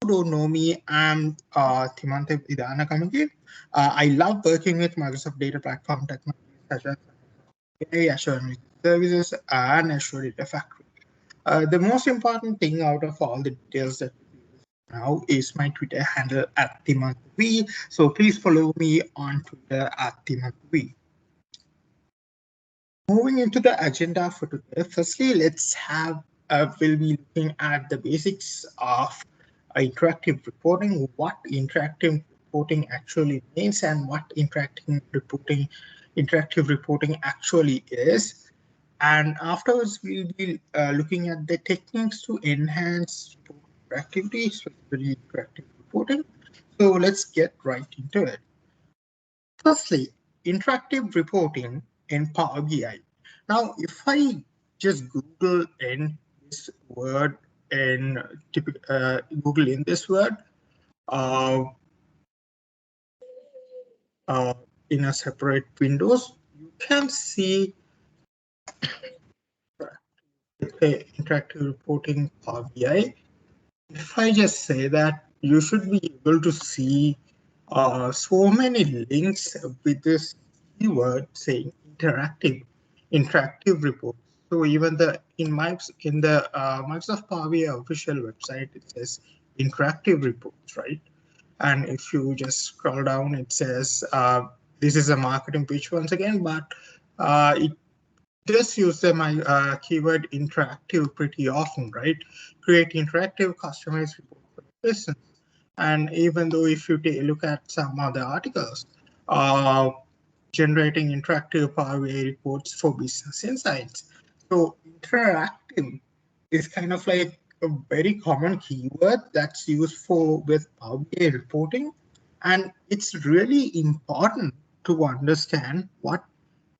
who don't know me, I'm Thimantha Vidanagamage. I love working with Microsoft Data Platform technologies such as Azure Services and Azure Data Factory. The most important thing out of all the details that now is my Twitter handle at Thimantha. So please follow me on Twitter at Thimantha. Moving into the agenda for today, firstly, we'll be looking at the basics of interactive reporting, what interactive reporting actually means, and what interactive reporting actually is. And afterwards, we'll be looking at the techniques to enhance interactivity, especially interactive reporting. So let's get right into it. Firstly, interactive reporting in Power BI. Now, if I just Google in this word and Google in this word in a separate windows, you can see interactive reporting Power BI. If I just say that, you should be able to see so many links with this keyword saying interactive reports. So even in the Microsoft Power BI official website, it says interactive reports, right? And if you just scroll down, it says this is a marketing pitch once again, but it does use the keyword interactive pretty often, right? Create interactive customized report for the business. And even though if you take a look at some other articles, generating interactive Power BI reports for business insights. So interactive is kind of like a very common keyword that's used with Power BI reporting. And it's really important to understand what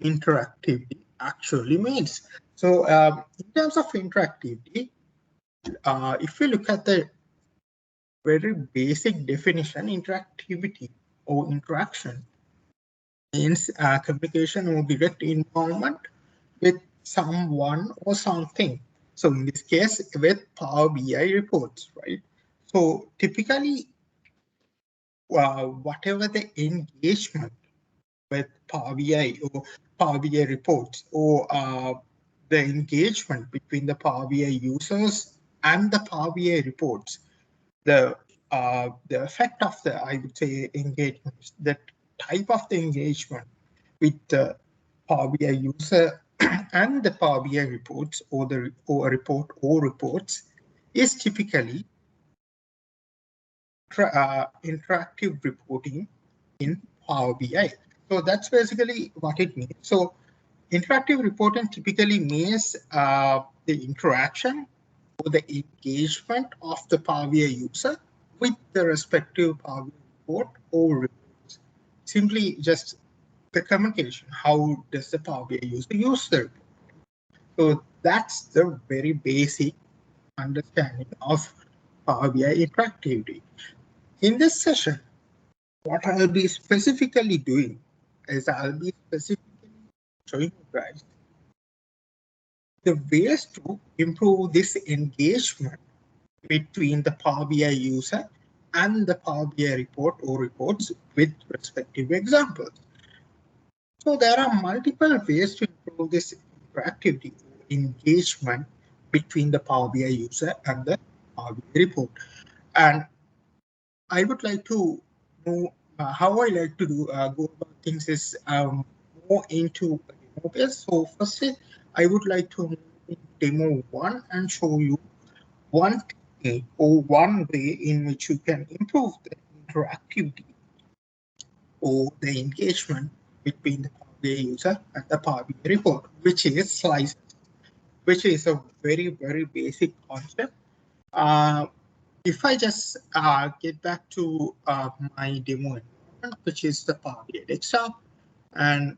interactivity actually means. So in terms of interactivity, if we look at the very basic definition, interactivity or interaction means communication or direct involvement with someone or something. So in this case, with Power BI reports, right? So typically, whatever the engagement with Power BI or Power BI reports or the engagement between the Power BI users and the Power BI reports, the effect of the, I would say, engagement, the type of the engagement with the Power BI user and the Power BI reports or reports is typically interactive reporting in Power BI. So that's basically what it means. So interactive reporting typically means the interaction or the engagement of the Power BI user with the respective Power BI report or reports. Simply just the communication. How does the Power BI user use the report? So that's the very basic understanding of Power BI interactivity. In this session, what I'll be specifically doing is I'll be specifically showing you guys the ways to improve this engagement between the Power BI user and the Power BI report or reports with respective examples. So there are multiple ways to improve this interactivity or engagement between the Power BI user and the Power BI report. And I would like to know how I like to go about things is more into demo base. So firstly, I would like to move in demo 1 and show you one technique or one way in which you can improve the interactivity or the engagement between the Power BI user and the Power BI report, which is slices, which is a very, very basic concept. If I just get back to my demo environment, which is the Power BI desktop, and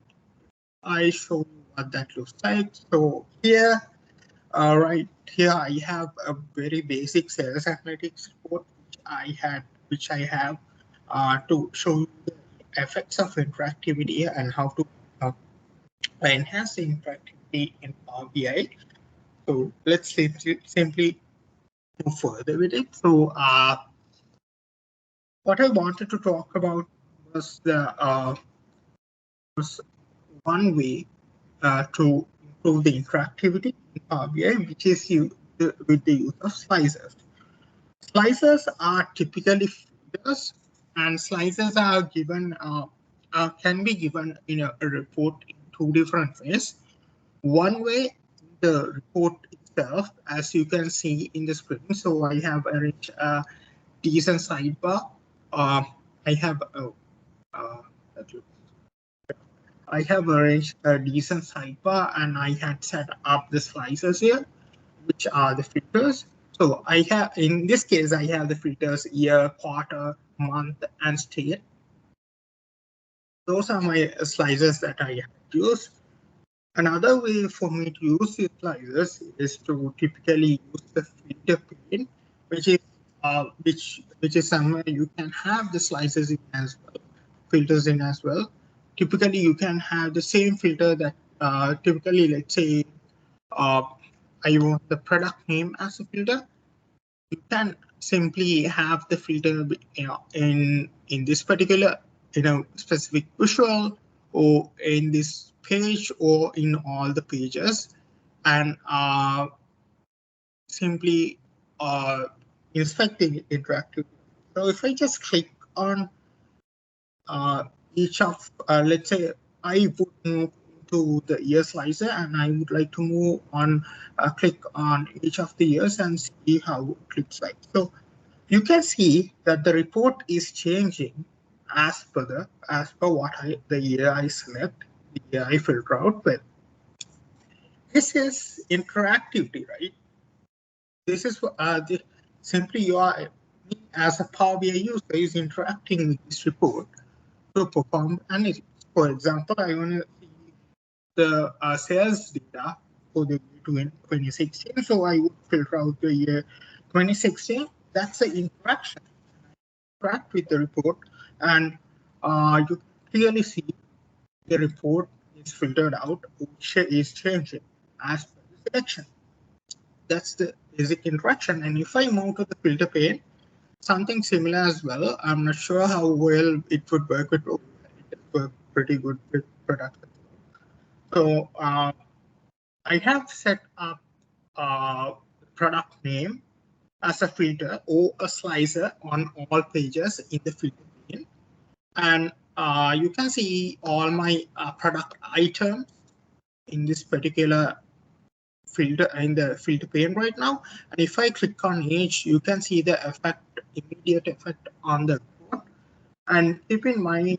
I show you what that looks like. So here, right here, I have a very basic sales analytics report, which I have to show you the effects of interactivity and how to enhance the interactivity in Power BI. So let's simply move further with it. So what I wanted to talk about was was one way to improve the interactivity in Power BI, which is with the use of slicers. Slicers are typically filters, and slicers are given can be given in a report in two different ways. One way, the report itself, as you can see in the screen. So I have arranged a decent sidebar. I have a I have arranged a decent sidebar, and I had set up the slicers here, which are the filters. So I have, in this case, I have the filters year, quarter, month, and state. Those are my slicers that I have used. Another way for me to use these slicers is to typically use the filter pane, which is somewhere you can have the slicers in as well, filters in as well. Typically, you can have the same filter that typically, let's say, uh, I want the product name as a filter. You can simply have the filter, in this particular, specific visual, or in this page, or in all the pages, and simply inspecting interactive. So if I just click on each of, let's say, I would move to the year slicer, and I would like to move on, click on each of the years and see how it looks like. So you can see that the report is changing as per the year I select, the year I filter out with. This is interactivity, right? This is simply you are, as a Power BI user, is interacting with this report to perform analytics. For example, I want to see the sales data for the year 2016, so I would filter out the year 2016. That's the interaction. Interact with the report, and you clearly see the report is filtered out, which is changing as per the selection. That's the basic interaction. And if I move to the filter pane, something similar as well. I'm not sure how well it would work with it work pretty good with products. So I have set up product name as a filter or a slicer on all pages in the filter pane. And you can see all my product items in this particular filter, in the filter pane right now. And if I click on each, you can see the immediate effect on the report. And keep in mind,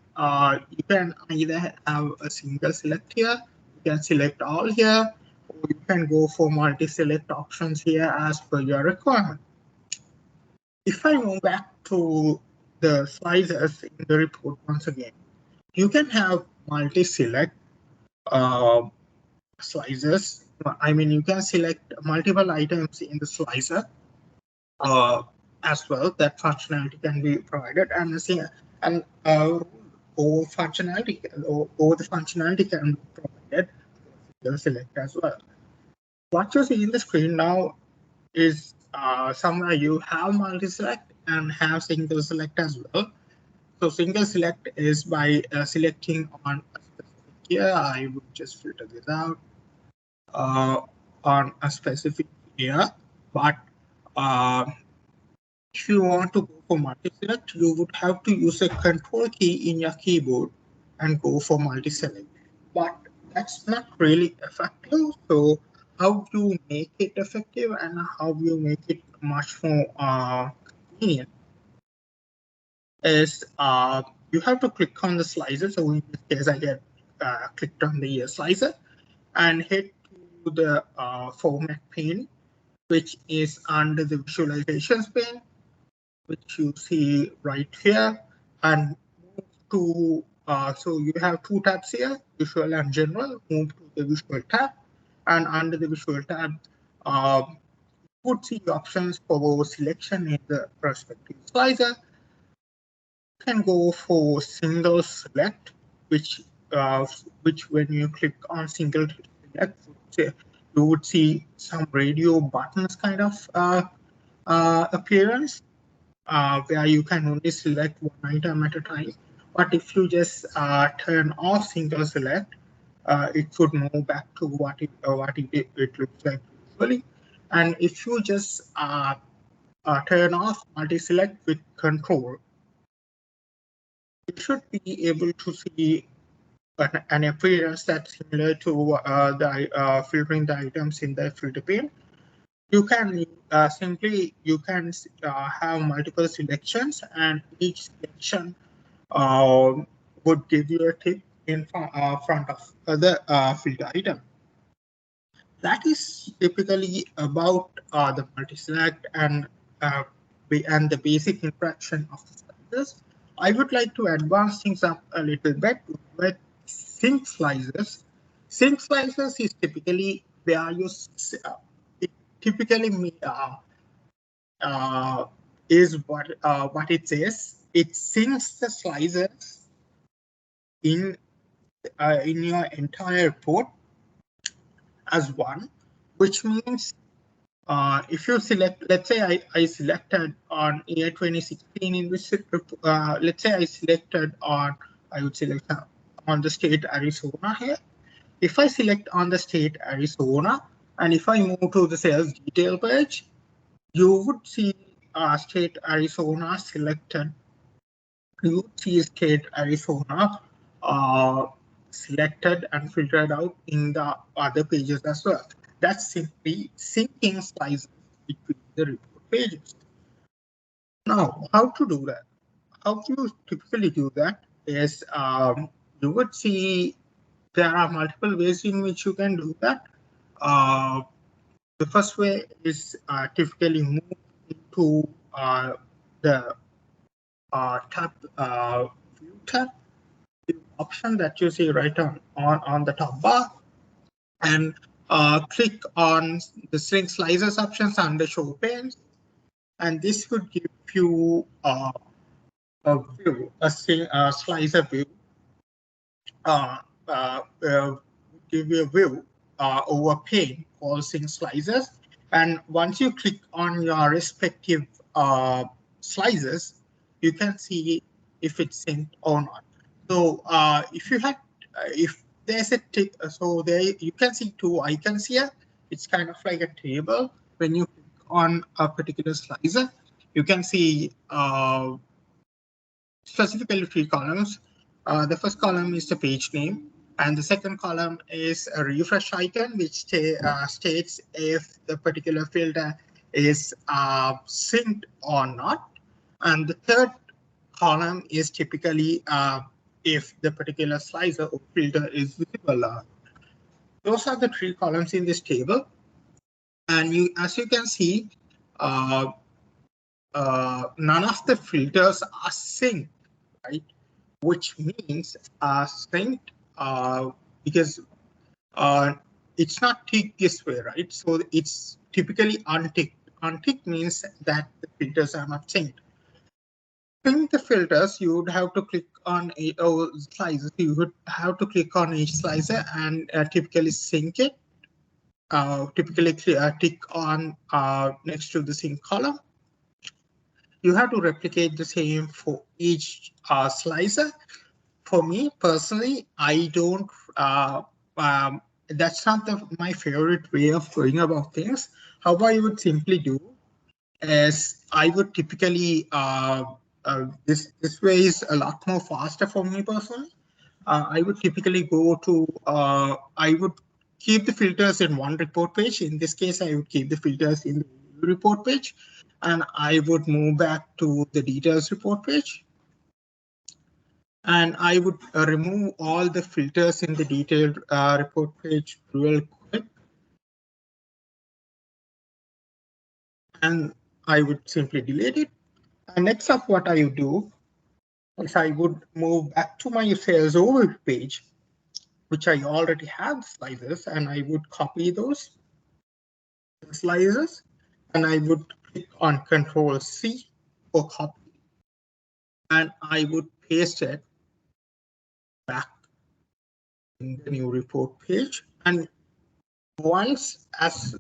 you can either have a single select here, you can select all here, or you can go for multi-select options here as per your requirement. If I move back to the slices in the report once again, you can have multi-select slices. I mean, you can select multiple items in the slicer as well. That functionality can be provided, and or functionality, or the functionality can be provided for the select as well. What you see in the screen now is somewhere you have multi-select and have single select as well. So single select is by selecting on a specific year. I would just filter this out on a specific year, but if you want to go for multi-select, you would have to use a control key in your keyboard and go for multi-select. But that's not really effective. So how you make it effective and how you make it much more convenient is you have to click on the slicer. So in this case, I get clicked on the slicer and head to the format pane, which is under the visualizations pane, which you see right here, and move to, so you have two tabs here, visual and general. Move to the visual tab, and under the visual tab, you would see options for selection in the respective slicer. You can go for single select, which when you click on single select, you would see some radio buttons kind of appearance. where you can only select one item at a time. But if you just turn off single select, it could move back to what it looks like usually. And if you just turn off multi-select with control, you should be able to see an appearance that's similar to the filtering the items in the filter pane. You can have multiple selections, and each selection would give you a tick in front of the filter item. That is typically about the multi-select and the basic interaction of the slices. I would like to advance things up a little bit with sync slices. Sync slices is typically where you it typically is what it says. It syncs the slices in your entire report as one, which means if you select, let's say I selected on year 2016 in this, let's say I selected on, I would select on the state Arizona here. If I select on the state Arizona, and if I move to the sales detail page, you would see state Arizona selected. You would see state Arizona selected and filtered out in the other pages as well. That's simply syncing slices between the report pages. Now, how to do that? How you typically do that is you would see there are multiple ways in which you can do that. The first way is typically move into the tab view tab option that you see right on the top bar, and click on the sync slices options under show panes, and this would give you a view, a slicer view, give you a view over pane called sync slices. And once you click on your respective slices, you can see if it's synced or not. So if there's a tick, so there you can see two icons here. It's kind of like a table. When you click on a particular slicer, you can see specifically three columns. The first column is the page name, and the second column is a refresh icon, which states if the particular filter is synced or not. And the third column is typically if the particular slicer or filter is visible. Those are the three columns in this table. And as you can see, none of the filters are synced, right? Which means synced because it's not ticked this way, right? So it's typically unticked. Unticked means that the filters are not synced. Sync the filters, you would have to click on slices. You would have to click on each slicer and typically sync it. Typically tick on next to the sync column. You have to replicate the same for each slicer. For me personally, I don't. That's not my favorite way of going about things. How I would simply do is I would typically this way is a lot more faster for me personally. I would typically go to I would keep the filters in one report page. In this case, I would keep the filters in the report page, and I would move back to the details report page. And I would remove all the filters in the detailed report page real quick. And I would simply delete it. And next up, what I would do is I would move back to my sales overview page, which I already have slices, and I would copy those slices, and I would click on Control C for copy, and I would paste it back in the new report page. And once as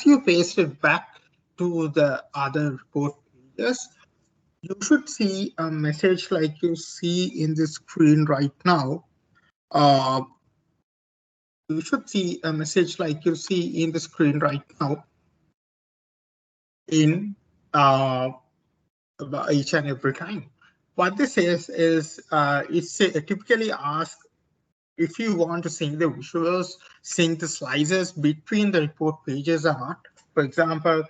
you paste it back to the other report pages, you should see a message like you see in the screen right now. You should see a message like you see in the screen right now in each and every time. What this is it's typically asks if you want to sync the visuals, sync the slices between the report pages or not. For example,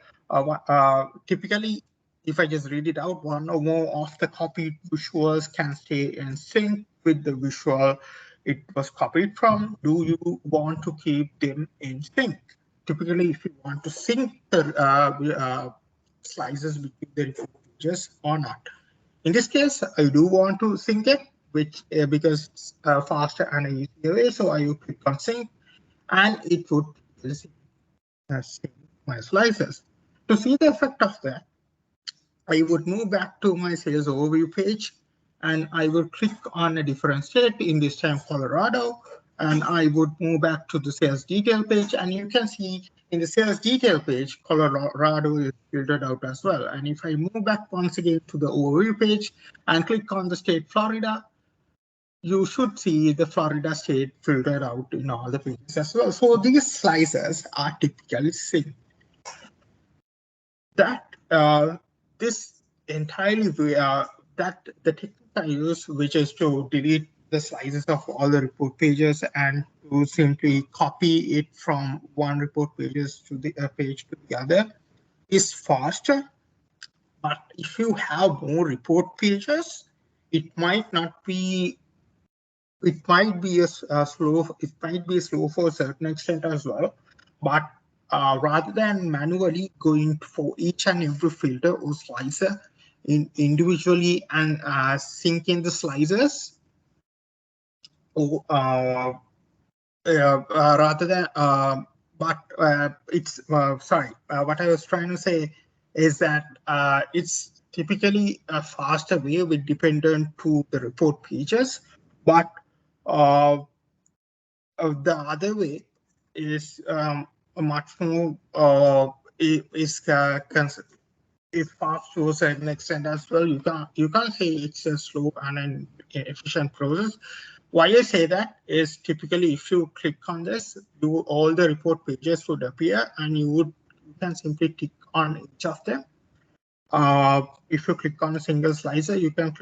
typically, if I just read it out, one or more of the copied visuals can stay in sync with the visual it was copied from. Do you want to keep them in sync? Typically, if you want to sync the slices between the report pages or not. In this case, I do want to sync it, which because it's faster and easier way. So I would click on sync, and it would sync my slices. To see the effect of that, I would move back to my sales overview page, and I would click on a different state, in this time Colorado, and I would move back to the sales detail page, and you can see in the sales detail page, Colorado is filtered out as well. And if I move back once again to the overview page and click on the state Florida, you should see the Florida state filtered out in all the pages as well. So these slices are typically synced. That this entirely that the technique I use, which is to delete the slices of all the report pages and to simply copy it from one report pages to the page to the other, is faster. But if you have more report pages, it might not be. It might be a slow. It might be slow for a certain extent as well, but rather than manually going for each and every filter or slicer individually and syncing the slices, or rather than but it's sorry, what I was trying to say is that it's typically a faster way with dependent to the report pages, but the other way is a much more is fast to a certain extent as well. You can't say it's a slow and an efficient process. Why I say that is typically if you click on this, all the report pages would appear, and you can simply tick on each of them. If you click on a single slicer, you can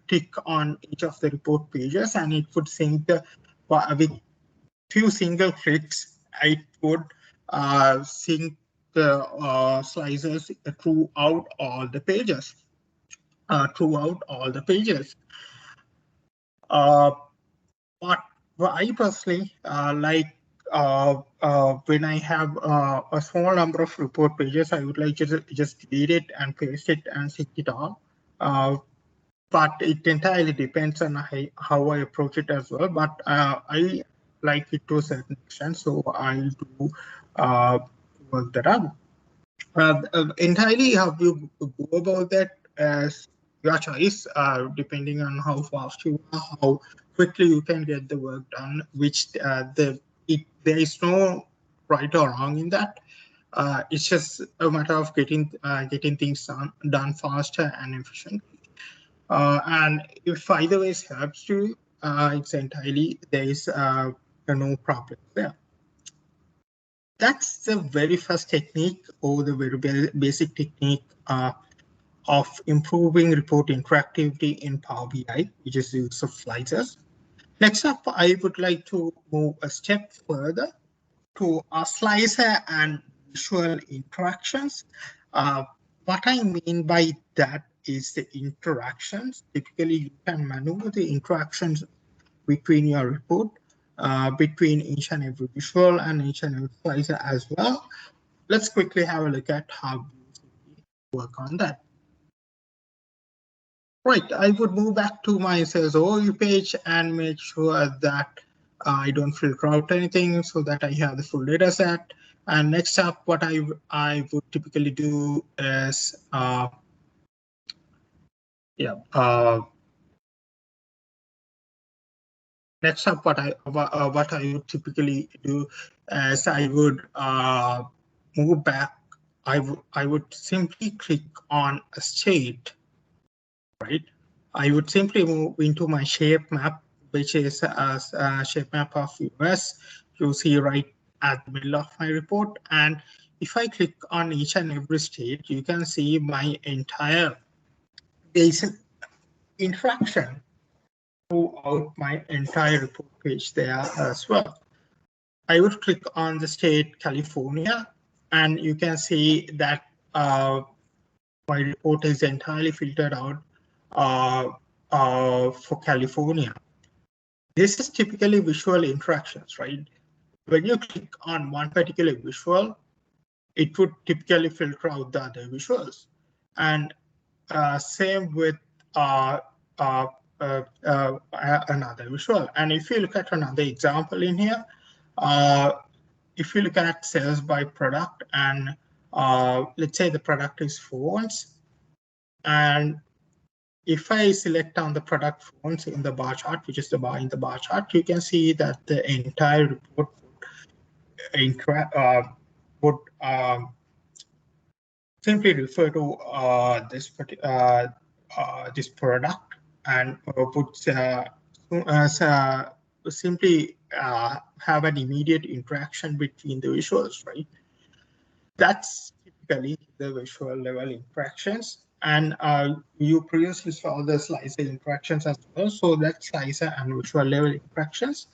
tick on each of the report pages, and it would sync the with few single clicks. It would sync the slices throughout all the pages. But I personally like when I have a small number of report pages, I would like to just delete it and paste it and sync it all. But it entirely depends on how I approach it as well. But I like it to a certain extent, so I'll do work that out. Entirely how you go about that as your choice, depending on how fast you are, how quickly you can get the work done. Which there is no right or wrong in that. It's just a matter of getting things done faster and efficient. And if either ways helps you, it's entirely there is no problem there. That's the very first technique, or the very basic technique of improving report interactivity in Power BI, which is the use of slicers. Next up, I would like to move a step further to a slicer and visual interactions. What I mean by that is the interactions. Typically, you can maneuver the interactions between your report, between each and every visual and each and every slicer as well. Let's quickly have a look at how we work on that. Right, I would move back to my sales overview page and make sure that I don't filter out anything so that I have the full data set. And next up, what I would typically do is, next up, what I would typically do is I would move back. I would simply click on a state right? I would simply move into my shape map, which is a shape map of US. You see right at the middle of my report. And if I click on each and every state, you can see my entire basic interaction throughout my entire report page there as well. I would click on the state California, and you can see that my report is entirely filtered out for California. This is typically visual interactions, right? When you click on one particular visual, it would typically filter out the other visuals. And same with another visual. And if you look at another example in here, if you look at sales by product, and let's say the product is phones, and if I select on the product phones in the bar chart, which is the bar in the bar chart, you can see that the entire report would simply refer to this product, and would simply have an immediate interaction between the visuals, right? That's typically the visual level interactions. And you previously saw the slicer interactions as well. So that's slicer and visual level interactions.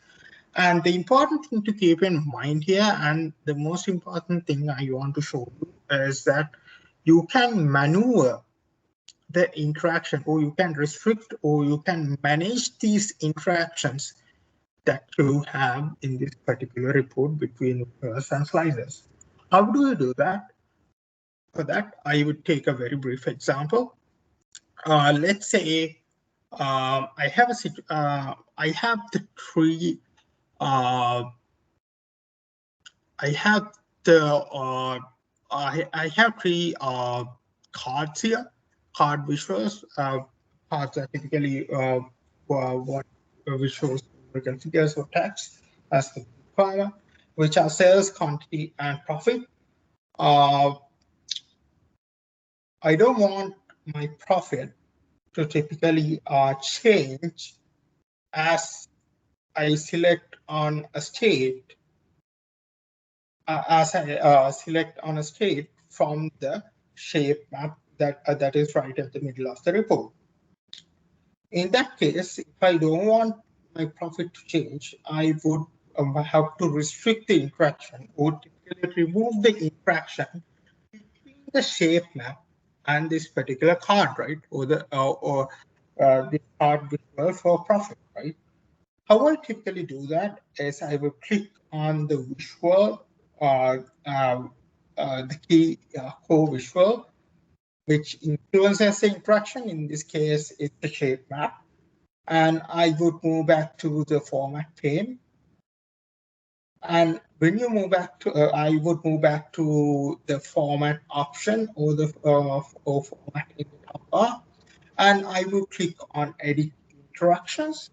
And the important thing to keep in mind here, and the most important thing I want to show you, is that you can maneuver the interaction, or you can restrict, or you can manage these interactions that you have in this particular report between visuals and slicers. How do you do that? For that, I would take a very brief example. Let's say I have the tree. I have three cards here. Card visuals. Cards are typically what visuals we can figure or text as the column, which are sales, quantity, and profit. I don't want my profit to typically change as I select on a state, from the shape map that is right at the middle of the report. In that case, if I don't want my profit to change, I would have to restrict the interaction, or typically remove the interaction between the shape map and this particular card, right? Or the this card visual for profit, right? How I typically do that is I will click on the visual, the key core visual, which influences the interaction. In this case, it's the shape map. And I would move back to the format pane. And when you move back to, I would move back to the format option, or the format in the top bar, and I will click on edit interactions.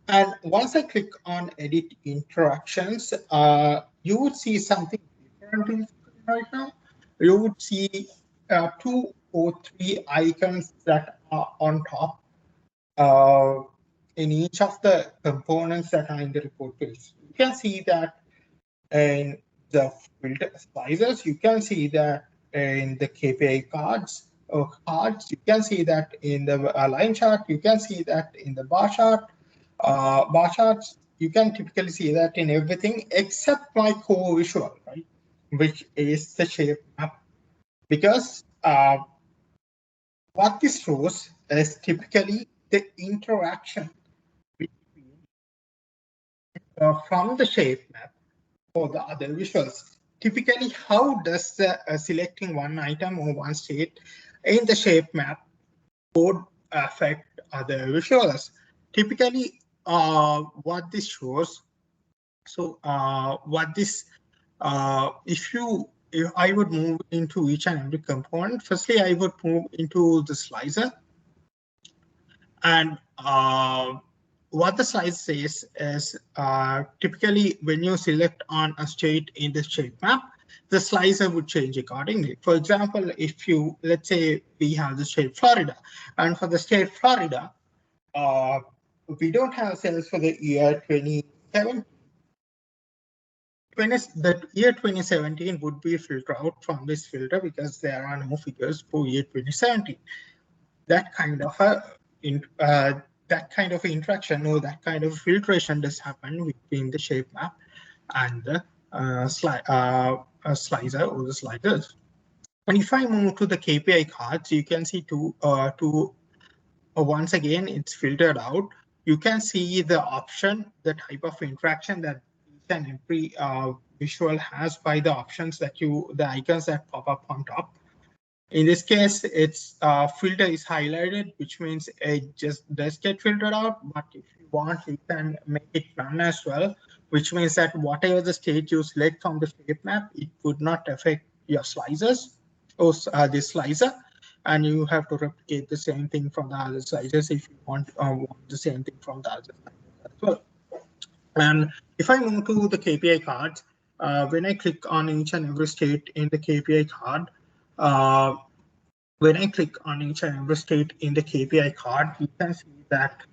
And once I click on edit interactions, you would see something different right now. You would see 2 or 3 icons that are on top in each of the components that are in the report page. You can see that in the filter slicers, you can see that in the Kpi cards, you can see that in the line chart, you can see that in the bar chart. Bar charts, you can typically see that in everything except my core visual, right? Which is the shape map. Because what this shows is typically the interaction between from the shape map or the other visuals. Typically, how does selecting one item or one state in the shape map would affect other visuals? Typically, what this shows, so if I would move into each and every component, firstly, I would move into the slicer. And what the slicer says is typically when you select on a state in the shape map, the slicer would change accordingly. For example, if you, let's say we have the state Florida, and for the state Florida, we don't have sales for the year 2017. The year 2017 would be filtered out from this filter because there are no figures for year 2017. That kind of interaction or that kind of filtration does happen between the shape map and the slicer or the sliders. And if I move to the KPI cards, you can see once again it's filtered out. You can see the option, the type of interaction that each and every visual has by the options that the icons that pop up on top. In this case, its filter is highlighted, which means it just does get filtered out. But if you want, you can make it none as well, which means that whatever the state you select from the shape map, it would not affect your slicers or this slicer. And you have to replicate the same thing from the other slicers if you want the same thing from the other slicers as well. And if I move to the KPI cards, when I click on each and every state in the KPI card, when I click on each and every state in the KPI card, you can see that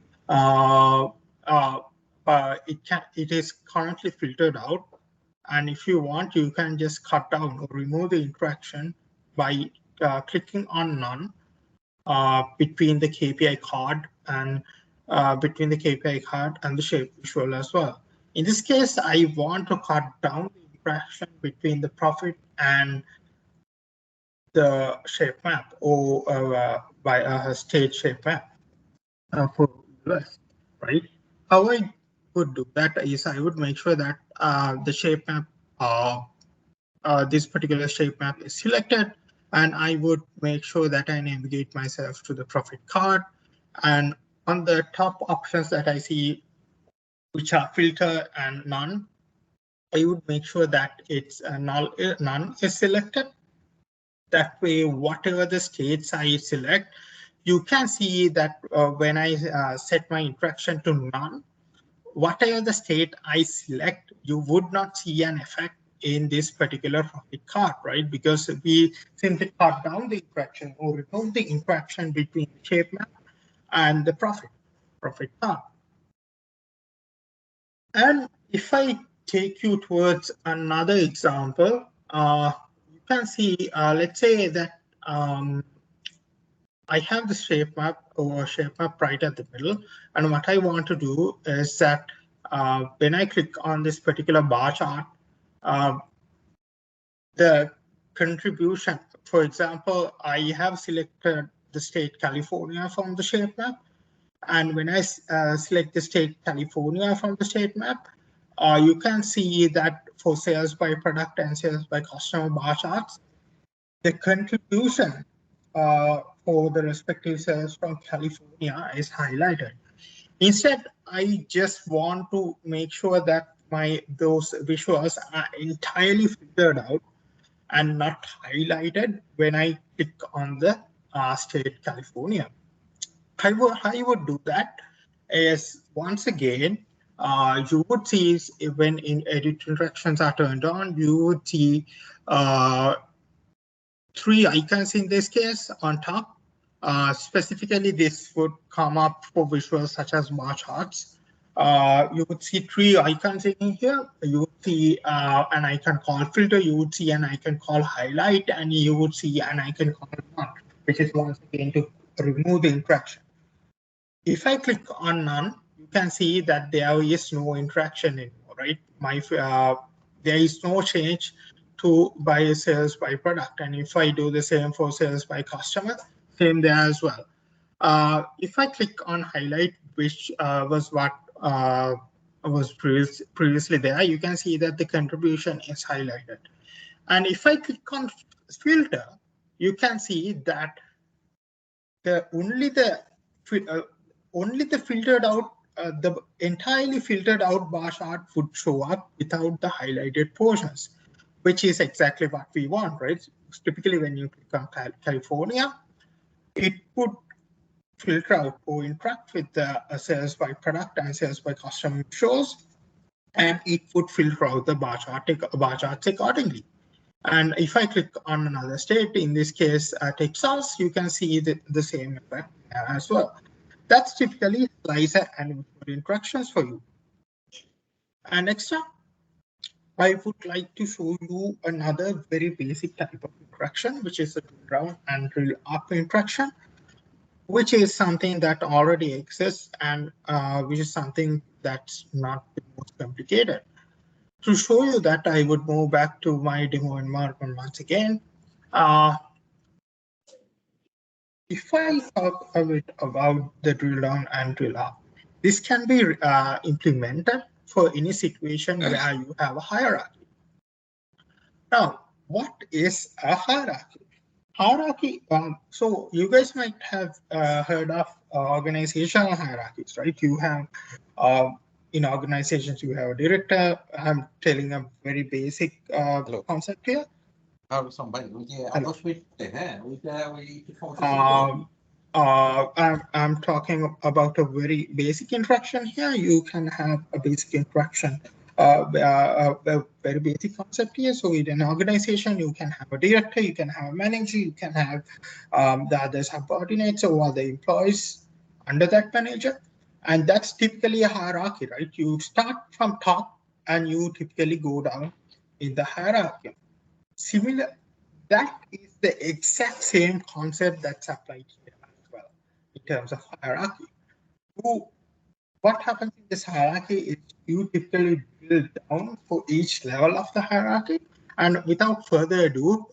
it is currently filtered out. And if you want, you can just cut down or remove the interaction by clicking on none between the KPI card and the shape visual as well. In this case, I want to cut down the interaction between the profit and the shape map or by a state shape map for US, right? How I would do that is I would make sure that the shape map, this particular shape map is selected, and I would make sure that I navigate myself to the profit card. And on the top options that I see, which are filter and none, I would make sure that it's none is selected. That way, whatever the states I select, you can see that when I set my interaction to none, whatever the state I select, you would not see an effect in this particular profit card, right? Because we simply cut down the interaction or remove the interaction between the shape map and the profit card. And if I take you towards another example, you can see, let's say that I have the shape map right at the middle. And what I want to do is that when I click on this particular bar chart, the contribution, for example, I have selected the state California from the shape map. And when I select the state California from the state map, you can see that for sales by product and sales by customer bar charts, the contribution for the respective sales from California is highlighted. Instead, I just want to make sure that those visuals are entirely filtered out and not highlighted when I click on the state California. How I would do that is, once again, you would see when edit interactions are turned on, you would see 3 icons in this case on top. Specifically, this would come up for visuals such as bar charts. You would see 3 icons in here. You would see an icon called filter, you would see an icon called highlight, and you would see an icon called none, which is once again to remove the interaction. If I click on none, you can see that there is no interaction anymore, right? There is no change to by sales by product. And if I do the same for sales by customer, same there as well. If I click on highlight, which was what was previously there, you can see that the contribution is highlighted. And if I click on filter, you can see that only the filtered out, the entirely filtered out bar chart would show up without the highlighted portions, which is exactly what we want, right? Typically, when you click on California, it would filter out or interact with the sales by product and sales by customer shows, and it would filter out the bar charts accordingly. And if I click on another state, in this case, Texas, you can see the same effect as well. That's typically slicer and interactions for you. And next up, I would like to show you another very basic type of interaction, which is a drill down and drill up interaction, which is something that already exists and which is something that's not the most complicated. To show you that, I would move back to my demo environment once again. If I talk a bit about the drill down and drill up, this can be implemented for any situation where you have a hierarchy. Now, what is a hierarchy? Hierarchy, so you guys might have heard of organizational hierarchies, right? You have, in organizations, you have a director. I'm telling a very basic concept here. I'm talking about a very basic interaction here. You can have a basic interaction, a very basic concept here. So in an organization, you can have a director, you can have a manager, you can have the other subordinates or other employees under that manager. And that's typically a hierarchy, right? You start from top and you typically go down in the hierarchy. Similar, that is the exact same concept that's applied here as well in terms of hierarchy. So what happens in this hierarchy is you typically drill down for each level of the hierarchy, and without further ado,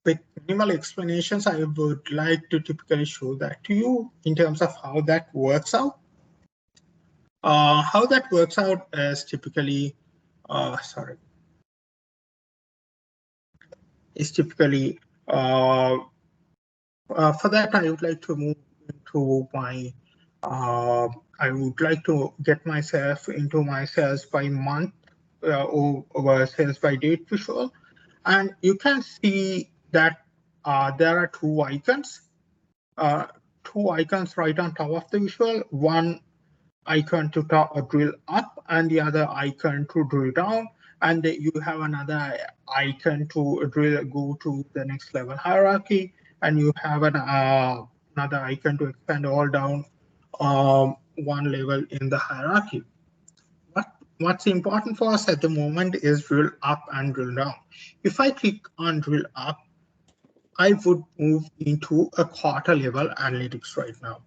with minimal explanations, I would like to typically show that to you in terms of how that works out. How that works out is typically, for that, I would like to move into my, I would like to get myself into my sales by month over sales by date visual. And you can see that there are two icons right on top of the visual. One icon to drill up and the other icon to drill down, and you have another icon to go to the next level hierarchy, and you have another icon to expand all down one level in the hierarchy. What's important for us at the moment is drill up and drill down. If I click on drill up, I would move into a quarter level analytics right now,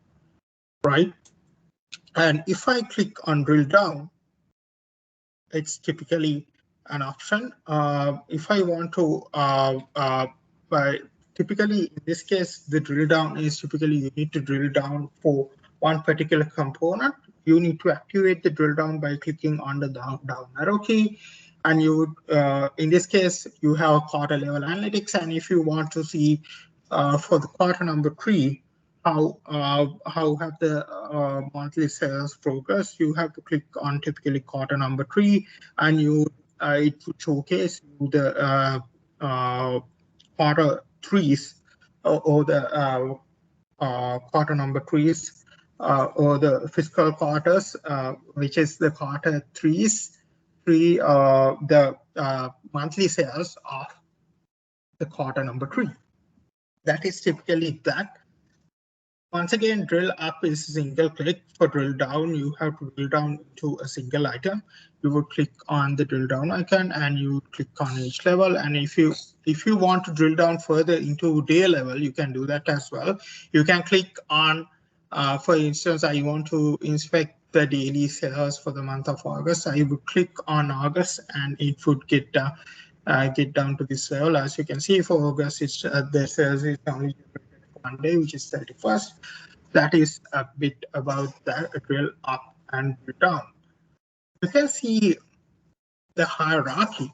right? And if I click on drill down, it's typically an option. If I want to, typically in this case, the drill down is typically you need to drill down for one particular component. You need to activate the drill down by clicking on the down arrow key. And you would, in this case, you have quarter level analytics. And if you want to see for the quarter number 3, how have the monthly sales progress, you have to click on typically quarter number 3, and you it would showcase you the quarter 3s or the quarter number 3s or the fiscal quarters, which is the quarter 3s, the monthly sales of the quarter number 3. That is typically that. Once again, drill up is a single click. For drill down, you have to drill down to a single item. You would click on the drill down icon and you click on each level. And if you want to drill down further into day level, you can do that as well. You can click on, for instance, I want to inspect the daily sales for the month of August. I would click on August and it would get down to this level. As you can see, for August, it's the sales is only one day, which is 31st. That is a bit about that drill up and drill down. You can see the hierarchy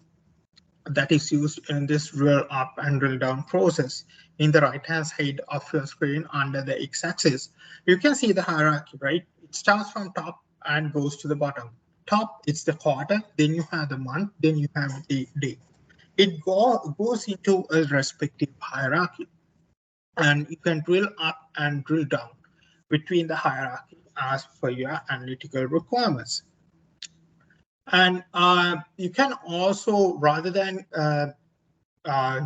that is used in this drill up and drill down process in the right hand side of your screen under the x-axis. You can see the hierarchy, right? It starts from top and goes to the bottom. Top, it's the quarter, then you have the month, then you have the day. It goes into a respective hierarchy. And you can drill up and drill down between the hierarchy as per your analytical requirements. And you can also, rather than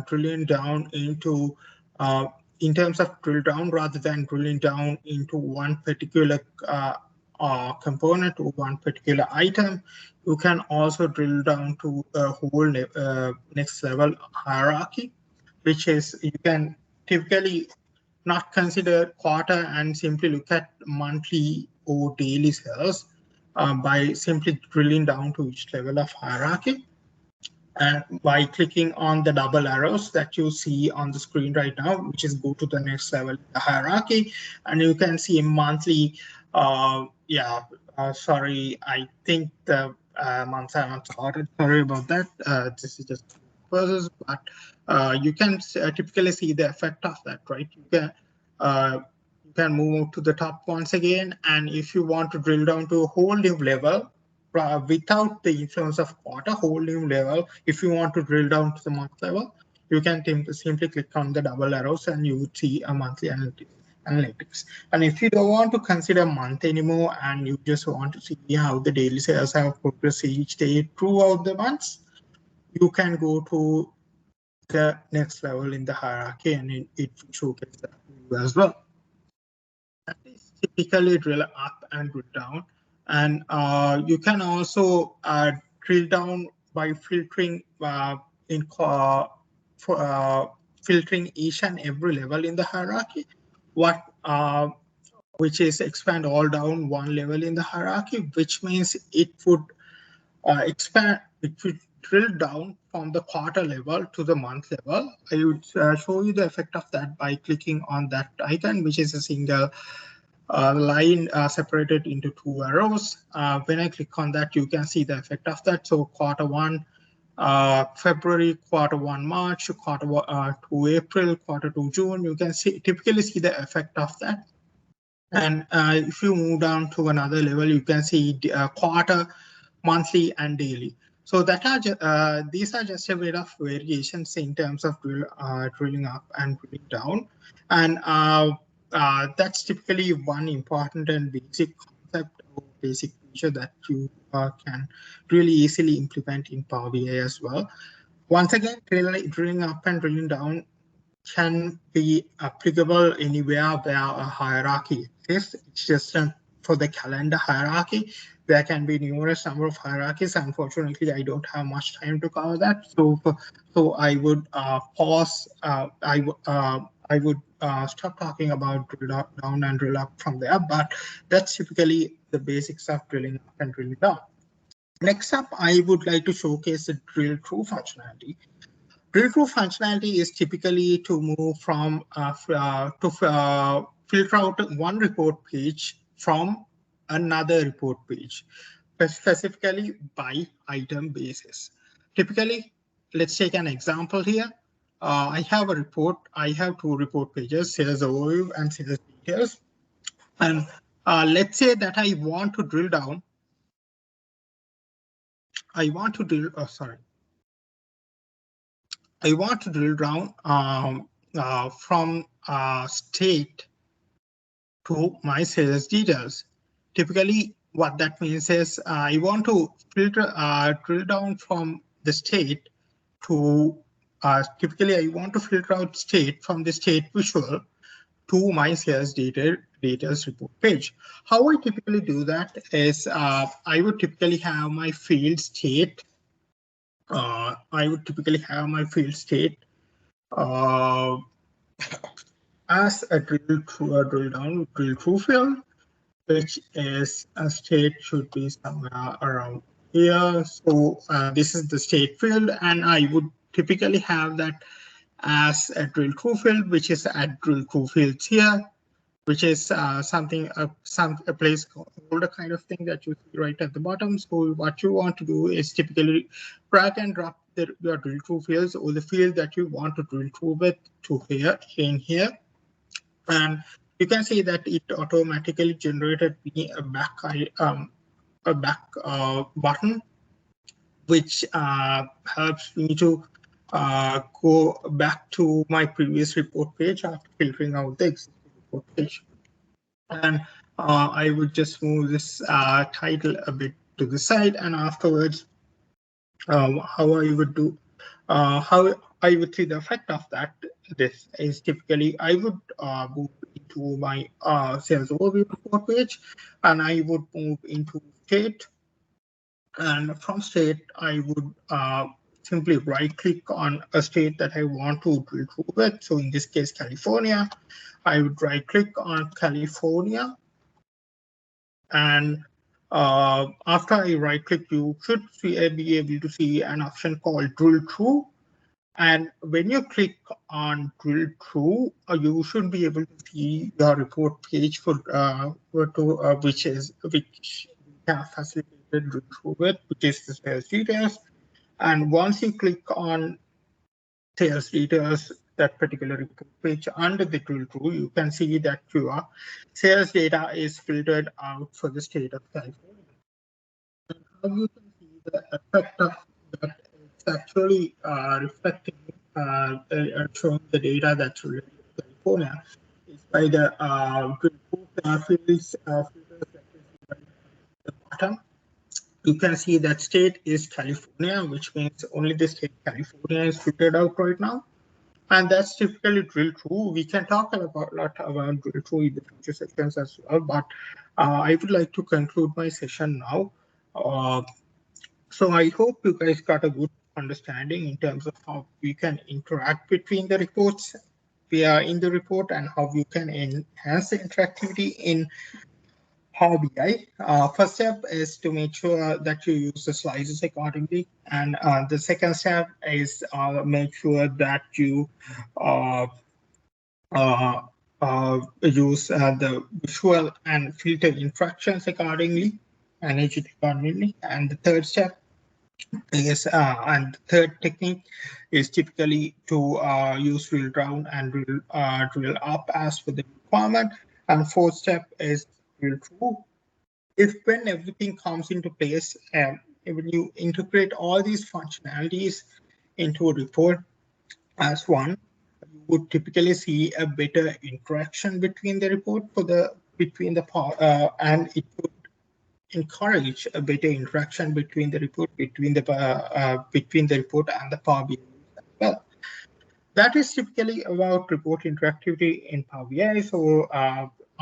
drilling down into, in terms of drill down, rather than drilling down into one particular component or one particular item, you can also drill down to a whole next level hierarchy, which is you can typically not consider quarter and simply look at monthly or daily sales by simply drilling down to each level of hierarchy. And by clicking on the double arrows that you see on the screen right now, which is go to the next level, the hierarchy, and you can see monthly. Sorry, I think the months are not sorted. Sorry about that. This is just process, but you can typically see the effect of that, right? You can move to the top once again, and if you want to drill down to a whole new level, without the influence of quarter, whole new level, if you want to drill down to the month level, you can simply click on the double arrows and you would see a monthly analytics. And if you don't want to consider month anymore and you just want to see how the daily sales have progressed each day throughout the months, you can go to the next level in the hierarchy and it will showcase that as well. That is typically drill up and drill down. And you can also drill down by filtering filtering each and every level in the hierarchy, which is expand all down one level in the hierarchy, which means it would expand, it would drill down from the quarter level to the month level. I would show you the effect of that by clicking on that icon, which is a single line separated into two arrows. When I click on that, you can see the effect of that. So quarter one, February, quarter one, March, quarter two, April, quarter two, June, you can typically see the effect of that. And if you move down to another level, you can see quarter, monthly, and daily. So that are these are just a bit of variations in terms of drilling up and drilling down. And that's typically one important and basic concept or basic feature that you can really easily implement in Power BI as well. Once again, drilling up and drilling down can be applicable anywhere where a hierarchy exists. It's just for the calendar hierarchy. There can be numerous number of hierarchies. Unfortunately, I don't have much time to cover that. So I would pause. I would stop talking about drill down and drill up from there. But that's typically the basics of drilling up and drilling down. Next up, I would like to showcase the drill through functionality. Drill through functionality is typically to move from filter out one report page from another report page, specifically by item basis. Typically, let's take an example here. I have a report. I have two report pages, sales overview and sales details. And let's say that I want to drill down. I want to drill down from state to my sales details. Typically, what that means is I want to filter, drill down from the state to, typically I want to filter out state from the state visual to my sales details report page. How I typically do that is I would typically have my field state. As a drill through field, which is a state should be somewhere around here. So this is the state field, and I would typically have that as a drill through field, which is a drill through fields here, which is a placeholder kind of thing that you see right at the bottom. So what you want to do is typically drag and drop your drill through fields or the field that you want to drill through with to here in here. And you can see that it automatically generated me a back button, which helps me to go back to my previous report page after filtering out the existing report page. And I would just move this title a bit to the side, and afterwards, how I would do, how I would see the effect of that. This is typically I would move into my sales overview report page, and I would move into state. And from state, I would simply right click on a state that I want to drill through with. So in this case, California, I would right click on California. And after I right click, you should be able to see an option called drill through. And when you click on drill through, you should be able to see your report page for which we have facilitated drill through with, which is the sales details. And once you click on sales details, that particular report page under the drill through, you can see that your sales data is filtered out for the state of California. And how you can see the effect of that, it's actually reflecting showing the data that's related to California is by the filters that is at the bottom. You can see that state is California, which means only the state California is filtered out right now. And that's typically drill through. We can talk a lot about drill through in the future sessions as well, but I would like to conclude my session now. So I hope you guys got a good understanding in terms of how we can interact between the reports we are in the report and how you can enhance the interactivity in Power BI. First step is to make sure that you use the slices accordingly. And the second step is make sure that you use the visual and filter instructions accordingly, manage it accordingly. And the third step is, and the third technique is typically to use drill down and drill up as per the requirement. And fourth step is drill through. If when everything comes into place, when you integrate all these functionalities into a report as one, you would typically see a better interaction between the report and it would encourage a better interaction between the report between the report and the Power BI as well. That is typically about report interactivity in Power BI. So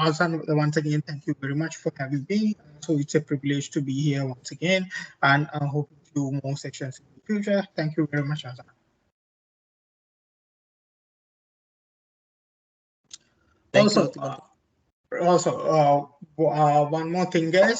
Azan, once again, thank you very much for having me. So it's a privilege to be here once again, and I hope to do more sessions in the future. Thank you very much, Azan. Also, one more thing, guys.